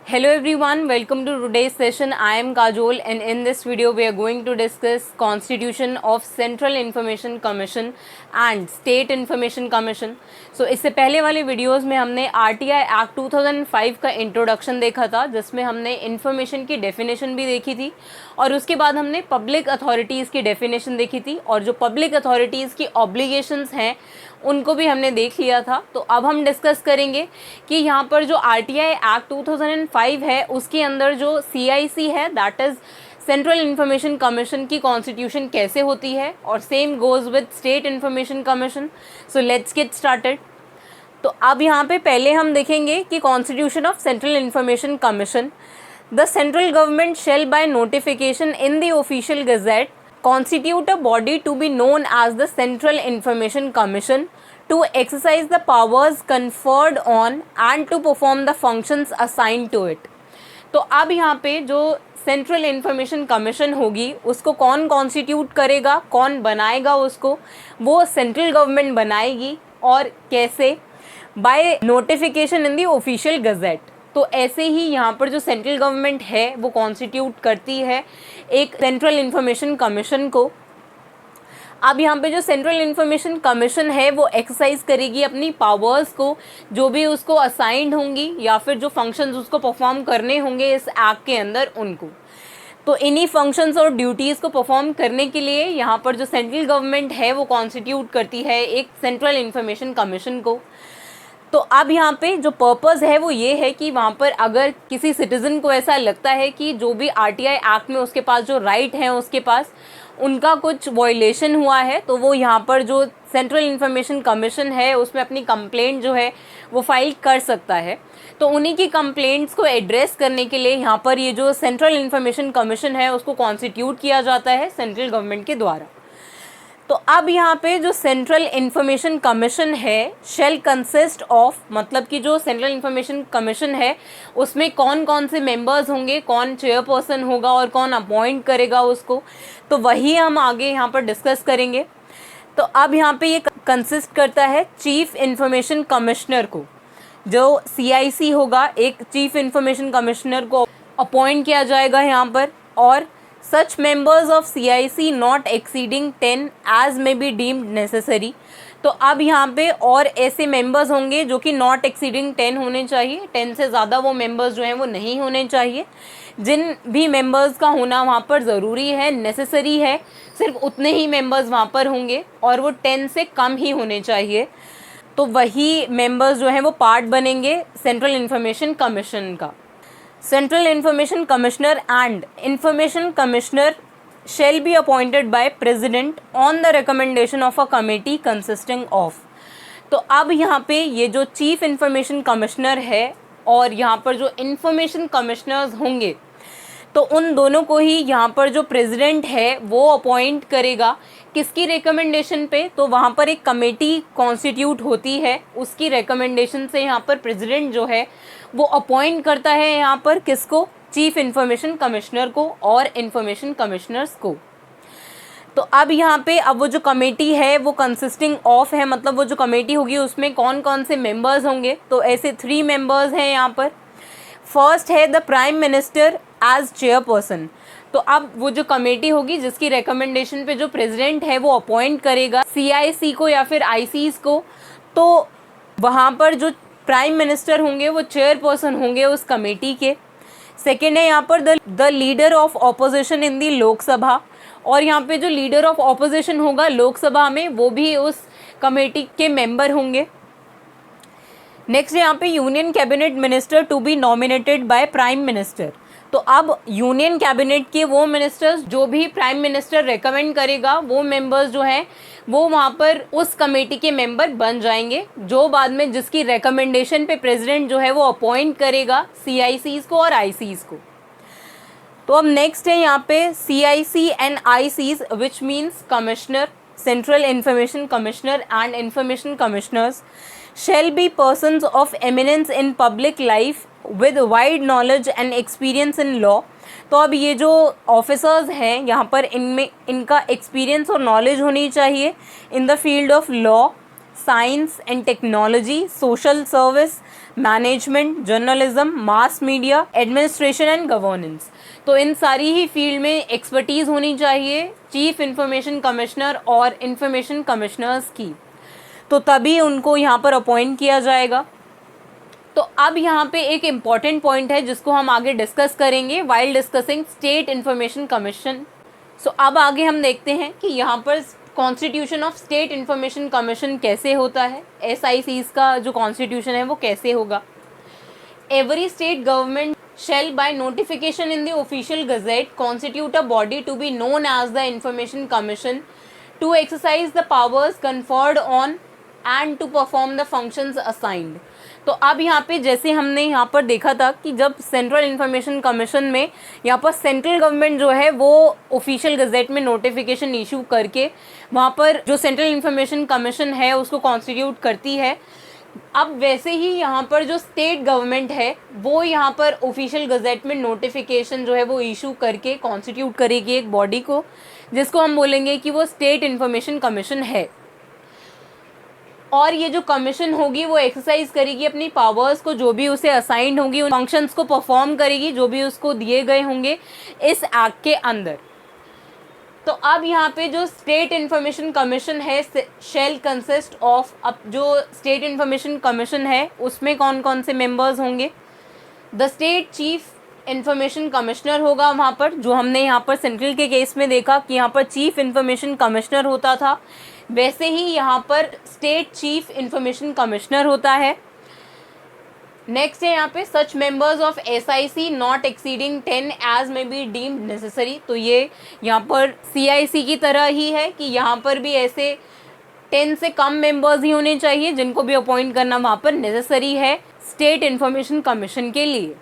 Hello everyone, welcome to today's session. I am Kajol and in this video we are going to discuss Constitution of Central Information Commission and State Information Commission. So इससे पहले वाले videos में हमने RTI Act 2005 का introduction देखा था, जिसमें हमने इन्फॉर्मेशन की डेफिनेशन भी देखी थी और उसके बाद हमने पब्लिक अथॉरिटीज़ की डेफिनेशन देखी थी और जो पब्लिक अथॉरिटीज़ की ऑब्लिगेशंस हैं उनको भी हमने देख लिया था। तो अब हम डिस्कस करेंगे कि यहाँ पर जो RTI Act 2005 है उसके अंदर जो CIC है, that is central information commission की कॉन्स्टिट्यूशन कैसे होती है, और same goes with state information commission. So let's get started. तो अब यहाँ पे पहले हम देखेंगे कि constitution of central information commission, the central government shall by notification in the official gazette constitute a body to be known as the Central Information Commission to exercise the powers conferred on and to perform the functions assigned to it। तो अब यहाँ पे जो central information commission होगी उसको कौन constitute करेगा, कौन बनाएगा उसको, वो सेंट्रल गवर्नमेंट बनाएगी। और कैसे? By notification in the official gazette. तो ऐसे ही यहाँ पर जो सेंट्रल गवर्नमेंट है वो कॉन्स्टिट्यूट करती है एक सेंट्रल इन्फॉर्मेशन कमीशन को। अब यहाँ पे जो सेंट्रल इन्फॉर्मेशन कमीशन है वो एक्सरसाइज करेगी अपनी पावर्स को, जो भी उसको असाइंड होंगी या फिर जो फंक्शंस उसको परफॉर्म करने होंगे इस एक्ट के अंदर उनको। तो इन्हीं फंक्शंस और ड्यूटीज़ को परफॉर्म करने के लिए यहाँ पर जो सेंट्रल गवर्नमेंट है वो कॉन्स्टिट्यूट करती है एक सेंट्रल इन्फॉर्मेशन कमीशन को। तो अब यहाँ पे जो पर्पस है वो ये है कि वहाँ पर अगर किसी सिटीज़न को ऐसा लगता है कि जो भी RTI एक्ट में उसके पास जो राइट हैं उसके पास उनका कुछ वायलेशन हुआ है, तो वो यहाँ पर जो सेंट्रल इन्फॉर्मेशन कमीशन है उसमें अपनी कंप्लेंट जो है वो फाइल कर सकता है। तो उन्हीं की कंप्लेंट्स को एड्रेस करने के लिए यहाँ पर ये जो सेंट्रल इन्फॉर्मेशन कमीशन है उसको कॉन्स्टिट्यूट किया जाता है सेंट्रल गवर्नमेंट के द्वारा। तो अब यहाँ पे जो सेंट्रल इन्फॉर्मेशन कमीशन है शेल कंसिस्ट ऑफ, मतलब कि जो सेंट्रल इन्फॉर्मेशन कमीशन है उसमें कौन कौन से मेंबर्स होंगे, कौन चेयरपर्सन होगा और कौन अपॉइंट करेगा उसको, तो वही हम आगे यहाँ पर डिस्कस करेंगे। तो अब यहाँ पे ये कंसिस्ट करता है चीफ इन्फॉर्मेशन कमिश्नर को, जो CIC होगा एक चीफ इन्फॉर्मेशन कमिश्नर को अपॉइंट किया जाएगा यहाँ पर। और such members of CIC not exceeding 10 as may be deemed necessary। तो अब यहाँ पे और ऐसे मेंबर्स होंगे जो कि नॉट एक्सीडिंग 10 होने चाहिए, 10 से ज़्यादा वो मेंबर्स जो हैं वो नहीं होने चाहिए। जिन भी मेंबर्स का होना वहाँ पर ज़रूरी है, नेसेसरी है, सिर्फ उतने ही मेंबर्स वहाँ पर होंगे और वो 10 से कम ही होने चाहिए। तो वही मेंबर्स जो हैं वो पार्ट बनेंगे सेंट्रल इन्फॉर्मेशन कमीशन का। Central Information Commissioner and Information Commissioner shall be appointed by President on the recommendation of a committee consisting of। तो अब यहाँ पे ये जो चीफ इंफॉर्मेशन कमिश्नर है और यहाँ पर जो इंफॉर्मेशन कमिश्नर्स होंगे तो उन दोनों को ही यहाँ पर जो प्रेसिडेंट है वो अपॉइंट करेगा। किसकी रिकमेंडेशन पे? तो वहाँ पर एक कमेटी कॉन्स्टिट्यूट होती है, उसकी रिकमेंडेशन से यहाँ पर प्रेसिडेंट जो है वो अपॉइंट करता है यहाँ पर किसको? चीफ इंफॉर्मेशन कमिश्नर को और इंफॉर्मेशन कमिश्नर्स को। तो अब यहाँ पे अब वो जो कमेटी है वो कंसिस्टिंग ऑफ है, मतलब वो जो कमेटी होगी उसमें कौन कौन से मेंबर्स होंगे, तो ऐसे 3 मेंबर्स हैं यहाँ पर। फर्स्ट है the prime minister as chairperson. तो अब वो जो कमेटी होगी जिसकी रिकमेंडेशन पे जो प्रेसिडेंट है वो अपॉइंट करेगा CIC को या फिर ICs को, तो वहाँ पर जो प्राइम मिनिस्टर होंगे वो चेयरपर्सन होंगे उस कमेटी के। सेकेंड है यहाँ पर the leader of opposition in the Lok Sabha, और यहाँ पे जो लीडर ऑफ ऑपोजिशन होगा लोकसभा में वो भी उस कमेटी के मेंबर होंगे। नेक्स्ट यहाँ पे union cabinet minister to be nominated by prime minister. तो अब यूनियन कैबिनेट के वो मिनिस्टर्स जो भी प्राइम मिनिस्टर रेकमेंड करेगा वो मेंबर्स जो हैं वो वहाँ पर उस कमेटी के मेंबर बन जाएंगे, जो बाद में जिसकी रिकमेंडेशन पे प्रेसिडेंट जो है वो अपॉइंट करेगा CICs को और ICs को। तो अब नेक्स्ट है यहाँ पे CIC and ICs which means commissioner, central information commissioner and information commissioners shall be persons of eminence in public life with wide knowledge and experience in law। तो अब ये जो ऑफिसर्स हैं यहाँ पर इनमें इनका एक्सपीरियंस और नॉलेज होनी चाहिए in the field of law, science and technology, social service, management, journalism, mass media, administration and governance. तो इन सारी ही फील्ड में एक्सपर्टीज़ होनी चाहिए चीफ इंफॉर्मेशन कमिश्नर और इंफॉर्मेशन कमिश्नर्स की, तो तभी उनको यहाँ पर अपॉइंट किया जाएगा। तो अब यहाँ पे एक इम्पॉर्टेंट पॉइंट है जिसको हम आगे डिस्कस करेंगे while discussing state information commission. So अब आगे हम देखते हैं कि यहाँ पर constitution of state information commission कैसे होता है, SICs का जो कॉन्स्टिट्यूशन है वो कैसे होगा। Every state government shall by notification in the official gazette constitute a body to be known as the information commission to exercise the powers conferred on and to perform the functions assigned। तो अब यहाँ पे जैसे हमने यहाँ पर देखा था कि जब सेंट्रल इंफॉर्मेशन कमीशन में यहाँ पर सेंट्रल गवर्नमेंट जो है वो ऑफिशियल गजेट में नोटिफिकेशन इशू करके वहाँ पर जो सेंट्रल इंफॉर्मेशन कमीशन है उसको कॉन्स्टिट्यूट करती है। अब वैसे ही यहाँ पर जो स्टेट गवर्नमेंट है वो यहाँ पर ऑफिशियल गजेट में नोटिफिकेशन जो है वो इशू करके कॉन्स्टिट्यूट करेगी एक बॉडी को, जिसको हम बोलेंगे कि वो स्टेट इंफॉर्मेशन कमीशन है। और ये जो कमीशन होगी वो एक्सरसाइज करेगी अपनी पावर्स को, जो भी उसे असाइंड होंगी उन फंक्शंस को परफॉर्म करेगी जो भी उसको दिए गए होंगे इस एक्ट के अंदर। तो अब यहाँ पे जो स्टेट इंफॉर्मेशन कमीशन है शेल कंसिस्ट ऑफ, अब जो स्टेट इंफॉर्मेशन कमीशन है उसमें कौन कौन से मेंबर्स होंगे। The state chief information commissioner होगा वहाँ पर, जो हमने यहाँ पर सेंट्रल के केस में देखा कि यहाँ पर चीफ इंफॉर्मेशन कमिश्नर होता था, वैसे ही यहाँ पर स्टेट चीफ इंफॉर्मेशन कमिश्नर होता है। नेक्स्ट है यहाँ पे such members of SIC not exceeding 10 as may be deemed necessary. तो ये यहाँ पर CIC की तरह ही है कि यहाँ पर भी ऐसे 10 से कम मेंबर्स ही होने चाहिए जिनको भी अपॉइंट करना वहाँ पर नेसेसरी है स्टेट इंफॉर्मेशन कमीशन के लिए।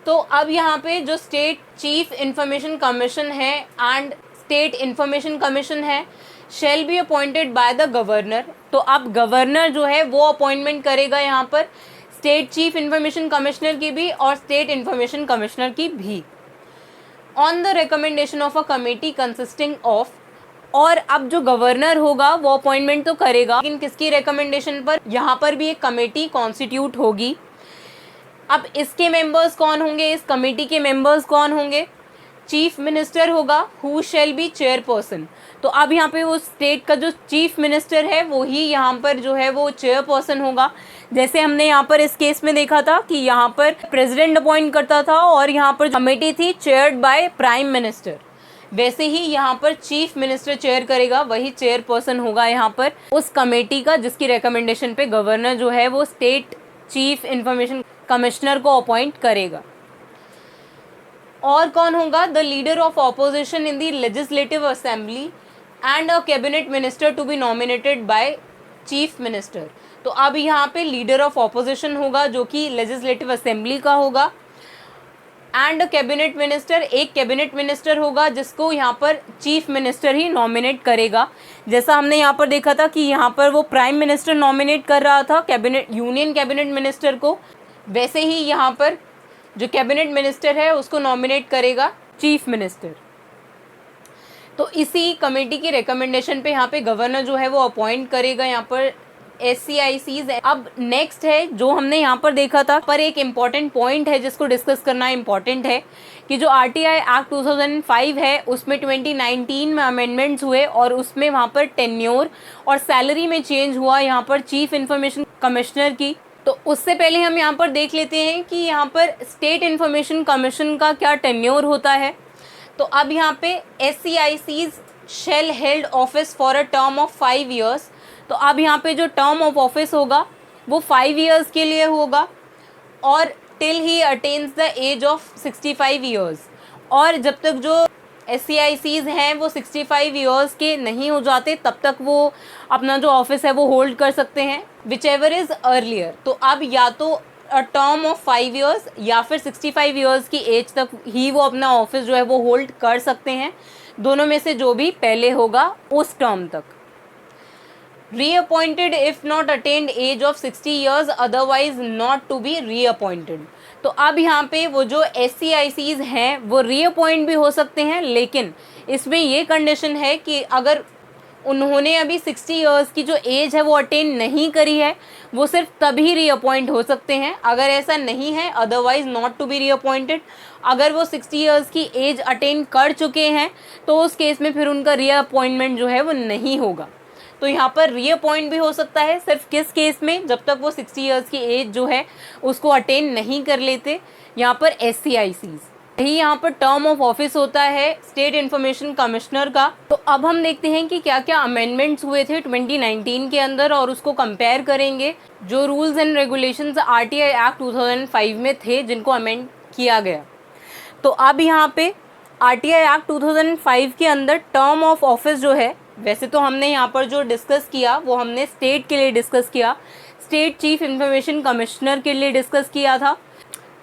तो अब यहाँ पे जो स्टेट चीफ इंफॉर्मेशन कमीशन है एंड स्टेट इंफॉर्मेशन कमीशन है shall be appointed by the governor. तो अब गवर्नर जो है वो अपॉइंटमेंट करेगा यहाँ पर स्टेट चीफ इंफॉर्मेशन कमिश्नर की भी और स्टेट इंफॉर्मेशन कमिश्नर की भी, on the recommendation of a committee consisting of. और अब जो गवर्नर होगा वो अपॉइंटमेंट तो करेगा लेकिन किसकी रिकमेंडेशन पर, यहाँ पर भी एक कमेटी कॉन्स्टिट्यूट होगी। अब इसके मेंबर्स कौन होंगे, इस कमेटी के मेंबर्स कौन होंगे, चीफ मिनिस्टर होगा हु शेल बी चेयरपर्सन। तो अब यहाँ पे वो स्टेट का जो चीफ मिनिस्टर है वो ही यहाँ पर जो है वो चेयरपर्सन होगा। जैसे हमने यहाँ पर इस केस में देखा था कि यहाँ पर प्रेसिडेंट अपॉइंट करता था और यहाँ पर कमेटी थी चेयर्ड बाय प्राइम मिनिस्टर, वैसे ही यहाँ पर चीफ मिनिस्टर चेयर करेगा, वही चेयरपर्सन होगा यहाँ पर उस कमेटी का जिसकी रिकमेंडेशन पे गवर्नर जो है वो स्टेट चीफ इंफॉर्मेशन कमिश्नर को अपॉइंट करेगा। और कौन होगा, the leader of opposition in the legislative assembly and a cabinet minister to be nominated by chief minister. तो अब यहाँ पे लीडर ऑफ ऑपोजिशन होगा जो कि लेजिस्लेटिव असेंबली का होगा, एंड कैबिनेट मिनिस्टर, एक कैबिनेट मिनिस्टर होगा जिसको यहाँ पर चीफ मिनिस्टर ही नॉमिनेट करेगा। जैसा हमने यहाँ पर देखा था कि यहाँ पर वो प्राइम मिनिस्टर नॉमिनेट कर रहा था कैबिनेट, यूनियन कैबिनेट मिनिस्टर को, वैसे ही यहाँ पर जो कैबिनेट मिनिस्टर है उसको नॉमिनेट करेगा चीफ मिनिस्टर। तो इसी कमेटी की रिकमेंडेशन पे यहाँ पे गवर्नर जो है वो अपॉइंट करेगा यहाँ पर SCICs। अब नेक्स्ट है जो हमने यहाँ पर देखा था, पर एक इम्पॉर्टेंट पॉइंट है जिसको डिस्कस करना इम्पॉर्टेंट है कि जो RTI एक्ट 2005 है उसमें 2019 में अमेंडमेंट्स हुए और उसमें वहाँ पर टेन्योर और सैलरी में चेंज हुआ यहाँ पर चीफ इंफॉर्मेशन कमिश्नर की। तो उससे पहले हम यहाँ पर देख लेते हैं कि यहाँ पर स्टेट इंफॉर्मेशन कमीशन का क्या टेन्योर होता है। तो अब यहाँ पे SCICs shall held office for a term of 5 years। तो अब यहाँ पे जो टर्म ऑफ ऑफिस होगा वो 5 years के लिए होगा और till he attains the age of 65 years। और जब तक जो SCICs हैं वो 65 years के नहीं हो जाते तब तक वो अपना जो ऑफिस है वो होल्ड कर सकते हैं, विच एवर इज़ अर्लियर। तो अब या तो अ टर्म ऑफ 5 years या फिर 65 years की एज तक ही वो अपना ऑफिस जो है वो होल्ड कर सकते हैं, दोनों में से जो भी पहले होगा उस टर्म तक। Reappointed if not attend age of 60 years otherwise not to be reappointed. तो अब यहाँ पे वो जो SCICs हैं वो रीअपॉइंट भी हो सकते हैं, लेकिन इसमें ये कंडीशन है कि अगर उन्होंने अभी 60 इयर्स की जो एज है वो अटेन नहीं करी है, वो सिर्फ तभी रीअपॉइंट हो सकते हैं। अगर ऐसा नहीं है, otherwise not to be reappointed. अगर वो 60 इयर्स की एज अटेन कर चुके हैं तो उस केस में फिर उनका रीअपॉइंटमेंट जो है वो नहीं होगा। तो यहाँ पर रीअपॉइंट भी हो सकता है, सिर्फ किस केस में, जब तक वो 60 इयर्स की एज जो है उसको अटेन नहीं कर लेते, यहाँ पर SCICs। यही यहाँ पर टर्म ऑफ ऑफिस होता है स्टेट इन्फॉर्मेशन कमिश्नर का। तो अब हम देखते हैं कि क्या क्या अमेंडमेंट्स हुए थे 2019 के अंदर और उसको कंपेयर करेंगे जो rules and regulations RTI act 2005 में थे जिनको अमेंड किया गया। तो अब यहाँ पे RTI एक्ट 2005 के अंदर टर्म ऑफ ऑफिस जो है, वैसे तो हमने यहाँ पर जो डिस्कस किया वो हमने स्टेट के लिए डिस्कस किया, स्टेट चीफ इंफॉर्मेशन कमिश्नर के लिए डिस्कस किया था।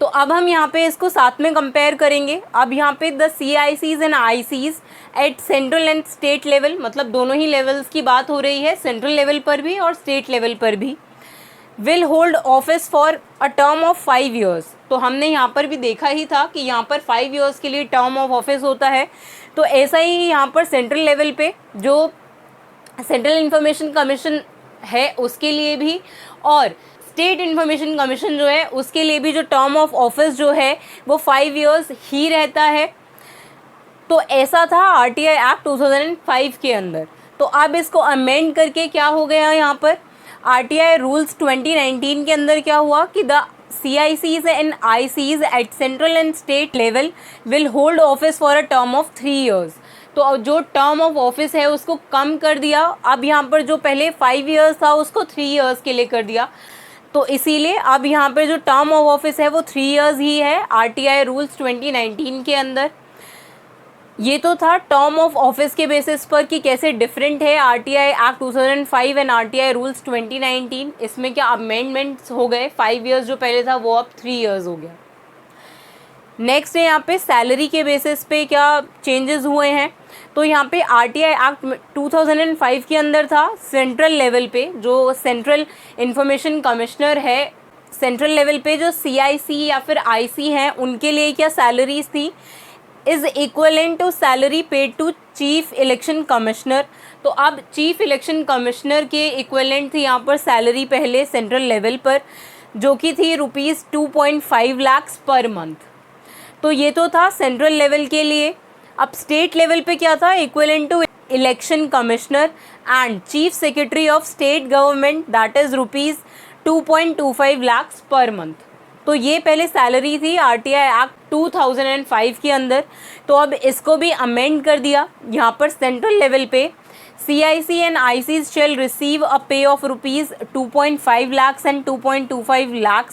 तो अब हम यहाँ पे इसको साथ में कंपेयर करेंगे। अब यहाँ पे the CICs and ICs at central and state level, मतलब दोनों ही लेवल्स की बात हो रही है, सेंट्रल लेवल पर भी और स्टेट लेवल पर भी, will hold office for a term of 5 years. तो हमने यहाँ पर भी देखा ही था कि यहाँ पर 5 ईयर्स के लिए टर्म ऑफ ऑफिस होता है। तो ऐसा ही यहाँ पर सेंट्रल लेवल पे जो सेंट्रल इंफॉर्मेशन कमीशन है उसके लिए भी और स्टेट इन्फॉर्मेशन कमीशन जो है उसके लिए भी जो टर्म ऑफ ऑफिस जो है वो 5 ईयर्स ही रहता है। तो ऐसा था RTI एक्ट 2005 के अंदर। तो अब इसको अमेंड करके क्या हो गया, यहाँ पर RTI रूल्स 2019 के अंदर क्या हुआ कि the CICs and ICs at central and state level will hold office for a term of 3 years. तो जो टर्म ऑफ ऑफिस है उसको कम कर दिया। अब यहाँ पर जो पहले 5 ईयर्स था उसको 3 ईयर्स के लिए कर दिया। तो इसीलिए अब यहाँ पर जो टर्म ऑफ ऑफिस है वो 3 ईयर्स ही है RTI रूल्स 2019 के अंदर। ये तो था टर्म ऑफ ऑफिस के बेसिस पर कि कैसे डिफरेंट है RTI act 2005 and RTI rules 2019। इसमें क्या अमेंडमेंट्स हो गए, 5 ईयर्स जो पहले था वो अब 3 ईयर्स हो गया। नेक्स्ट है यहाँ पे सैलरी के बेसिस पे क्या चेंजेस हुए हैं। तो यहाँ पे RTI एक्ट 2005 के अंदर था सेंट्रल लेवल पे जो सेंट्रल इंफॉर्मेशन कमिश्नर है, सेंट्रल लेवल पे जो CIC या फिर IC हैं उनके लिए क्या सैलरीज थी, is equivalent to salary paid to chief election commissioner. तो अब चीफ इलेक्शन कमिश्नर के इक्वलेंट थी यहाँ पर सैलरी पहले सेंट्रल लेवल पर, जो कि थी ₹2.5 लाख पर मंथ। तो ये तो था सेंट्रल लेवल के लिए। अब स्टेट लेवल पे क्या था, equivalent to election commissioner and chief secretary of state government, that is ₹2.25 lakh per month. तो ये पहले सैलरी थी RTI एक्ट 2005 के अंदर। तो अब इसको भी अमेंड कर दिया। यहाँ पर सेंट्रल लेवल पे CIC and ICs shall receive a pay of ₹2.5 lakh and 2.25 lakh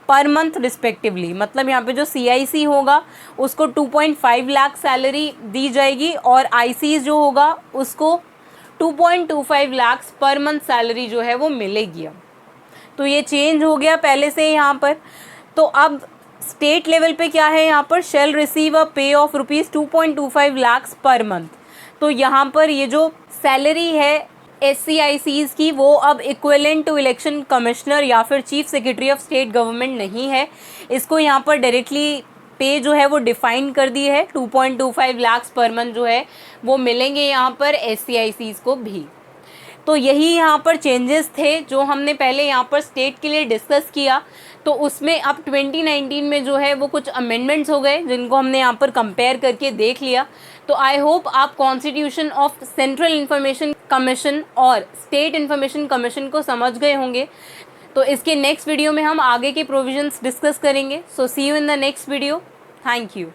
per month respectively. मतलब यहाँ पे जो CIC होगा उसको 2.5 लाख सैलरी दी जाएगी और ICs जो होगा उसको 2.25 लाख पर मंथ सैलरी जो है वो मिलेगी। तो ये चेंज हो गया पहले से यहाँ पर। तो अब स्टेट लेवल पे क्या है, यहाँ पर shell receive a pay of ₹2.25 lakh per month. तो यहाँ पर ये जो सैलरी है SCICs की वो अब इक्विवेलेंट टू इलेक्शन कमिश्नर या फिर chief secretary of state government नहीं है। इसको यहाँ पर डायरेक्टली पे जो है वो डिफाइन कर दी है, 2.25 लाख पर मंथ जो है वो मिलेंगे यहाँ पर SCICs को भी। तो यही यहाँ पर चेंजेस थे जो हमने पहले यहाँ पर स्टेट के लिए डिस्कस किया। तो उसमें अब 2019 में जो है वो कुछ अमेंडमेंट्स हो गए जिनको हमने यहाँ पर कंपेयर करके देख लिया। तो आई होप आप constitution of central information commission और स्टेट इंफॉर्मेशन कमीशन को समझ गए होंगे। तो इसके नेक्स्ट वीडियो में हम आगे के प्रोविजंस डिस्कस करेंगे। So see you in the next video. Thank you.